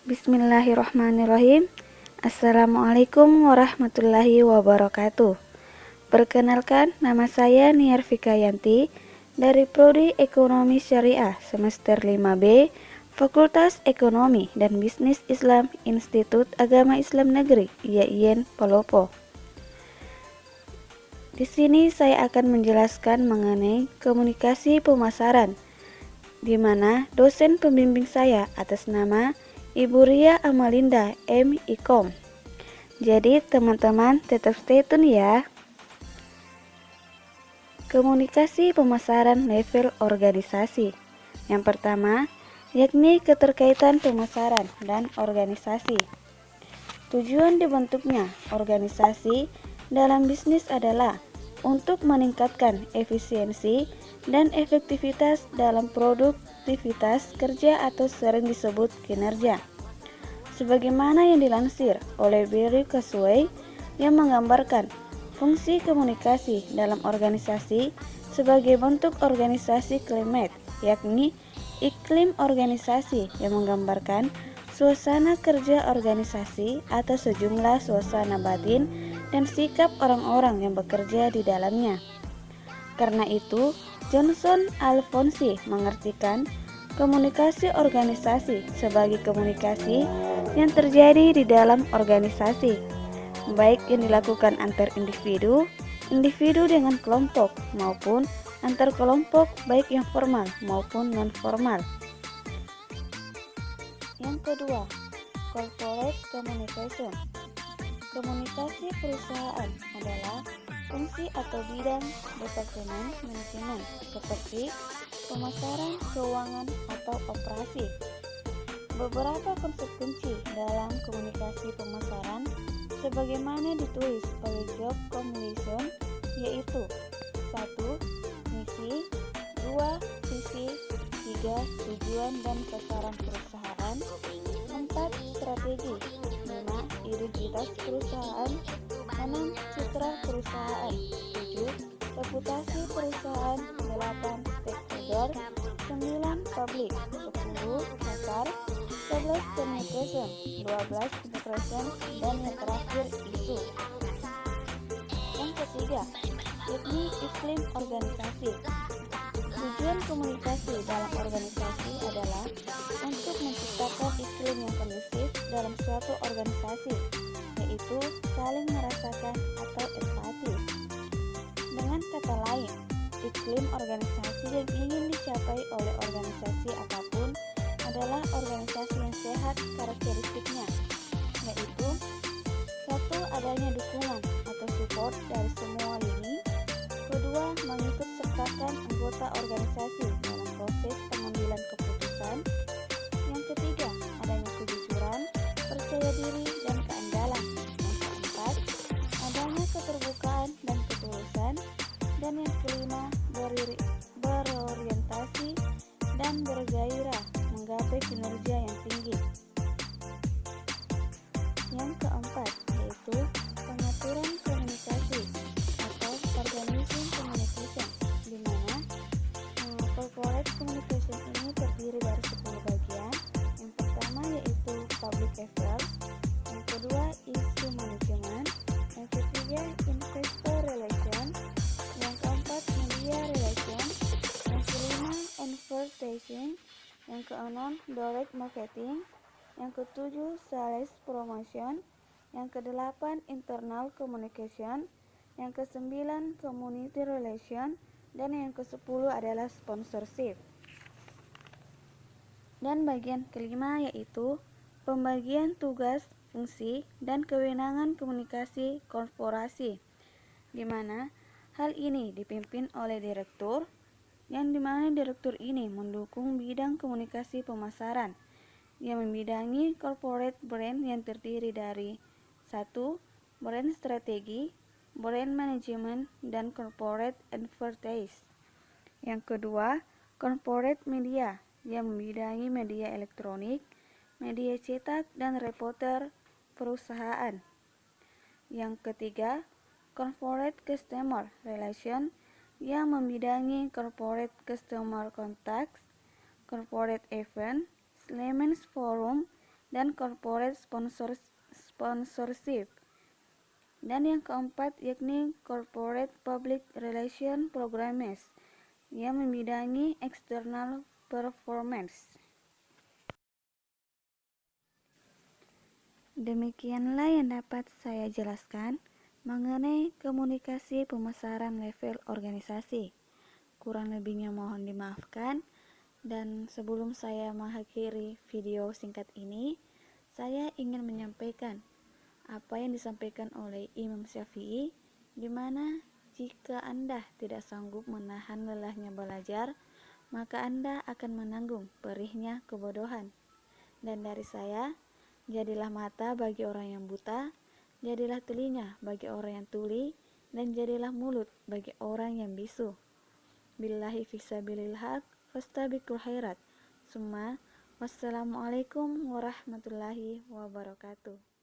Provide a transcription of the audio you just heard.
Bismillahirrahmanirrahim. Assalamualaikum warahmatullahi wabarakatuh. Perkenalkan, nama saya Niar Fikayanti dari Prodi Ekonomi Syariah semester 5B, Fakultas Ekonomi dan Bisnis Islam Institut Agama Islam Negeri IAIN Palopo. Di sini saya akan menjelaskan mengenai komunikasi pemasaran, di mana dosen pembimbing saya atas nama Ibu Ria Amalinda M. Ikom. Jadi teman-teman tetap stay tune ya. Komunikasi pemasaran level organisasi. Yang pertama, yakni keterkaitan pemasaran dan organisasi. Tujuan dibentuknya organisasi dalam bisnis adalah untuk meningkatkan efisiensi dan efektivitas dalam produktivitas kerja atau sering disebut kinerja. Sebagaimana yang dilansir oleh Barry Kurzweil yang menggambarkan fungsi komunikasi dalam organisasi sebagai bentuk organisasi climate, yakni iklim organisasi yang menggambarkan suasana kerja organisasi atau sejumlah suasana batin dan sikap orang-orang yang bekerja di dalamnya. Karena itu, Johnson Alfonsi mengartikan komunikasi organisasi sebagai komunikasi yang terjadi di dalam organisasi, baik yang dilakukan antar individu, individu dengan kelompok, maupun antar kelompok baik yang formal maupun non-formal. Yang kedua, corporate communication. Komunikasi perusahaan adalah fungsi atau bidang departemen manajemen seperti pemasaran, keuangan, atau operasi. Beberapa konsep kunci dalam komunikasi pemasaran sebagaimana ditulis oleh Job Combination yaitu 1. Misi, 2. Visi, 3. Tujuan dan sasaran perusahaan, 4. Strategi, 5. Identitas perusahaan, 6. Citra perusahaan, 7. Reputasi perusahaan, 8. Stakeholder, 9. Publik, 10. Pasar, 11. Communication, 12. Integration, dan yang terakhir isu. Yang ketiga, yakni iklim organisasi. Tujuan komunikasi dalam organisasi adalah untuk menciptakan iklim yang kondusif dalam suatu organisasi, yaitu saling merasakan atau empati. Dengan kata lain, iklim organisasi yang ingin dicapai oleh organisasi apapun adalah organisasi yang sehat karakteristiknya, yaitu 1. Adanya dukungan atau support dari semua lini. 2. Mengikut sertakan anggota organisasi dalam proses pengambilan keputusan. Yang ketiga, adanya kejujuran, percaya diri, dan keandalan. Yang keempat, adanya keterbukaan dan ketulusan. Dan yang kelima, berorientasi dan bergairah menggapai kinerja yang tinggi. Yang keempat, yaitu pengaturan komunikasi atau organizing communication, di mana corporate communication ini terdiri dari 10 bagian. Yang pertama yaitu public affairs, yang kedua issue management, yang ketiga investor relation, yang keempat media relation, yang kelima advertising, yang keenam direct marketing, yang ketujuh sales promotion, yang kedelapan internal communication, yang kesembilan community relation, dan yang kesepuluh adalah sponsorship. Dan bagian kelima yaitu pembagian tugas, fungsi, dan kewenangan komunikasi korporasi, di mana hal ini dipimpin oleh direktur, yang dimana direktur ini mendukung bidang komunikasi pemasaran yang membidangi corporate brand yang terdiri dari 1. Brand strategi, brand management, dan corporate advertise. Yang kedua, corporate media yang membidangi media elektronik, media cetak, dan reporter perusahaan. Yang ketiga, corporate customer relation yang membidangi corporate customer contacts, corporate event, Siemens Forum, dan corporate sponsorship. Dan yang keempat yakni corporate public relation programs yang membidangi external performance. Demikianlah yang dapat saya jelaskan mengenai komunikasi pemasaran level organisasi. Kurang lebihnya mohon dimaafkan. Dan sebelum saya mengakhiri video singkat ini, saya ingin menyampaikan apa yang disampaikan oleh Imam Syafi'i, di mana jika Anda tidak sanggup menahan lelahnya belajar, maka Anda akan menanggung perihnya kebodohan. Dan dari saya, jadilah mata bagi orang yang buta, jadilah telinga bagi orang yang tuli, dan jadilah mulut bagi orang yang bisu. Billahi fisabilil haq, fastabiqul khairat. Summa, wassalamualaikum warahmatullahi wabarakatuh.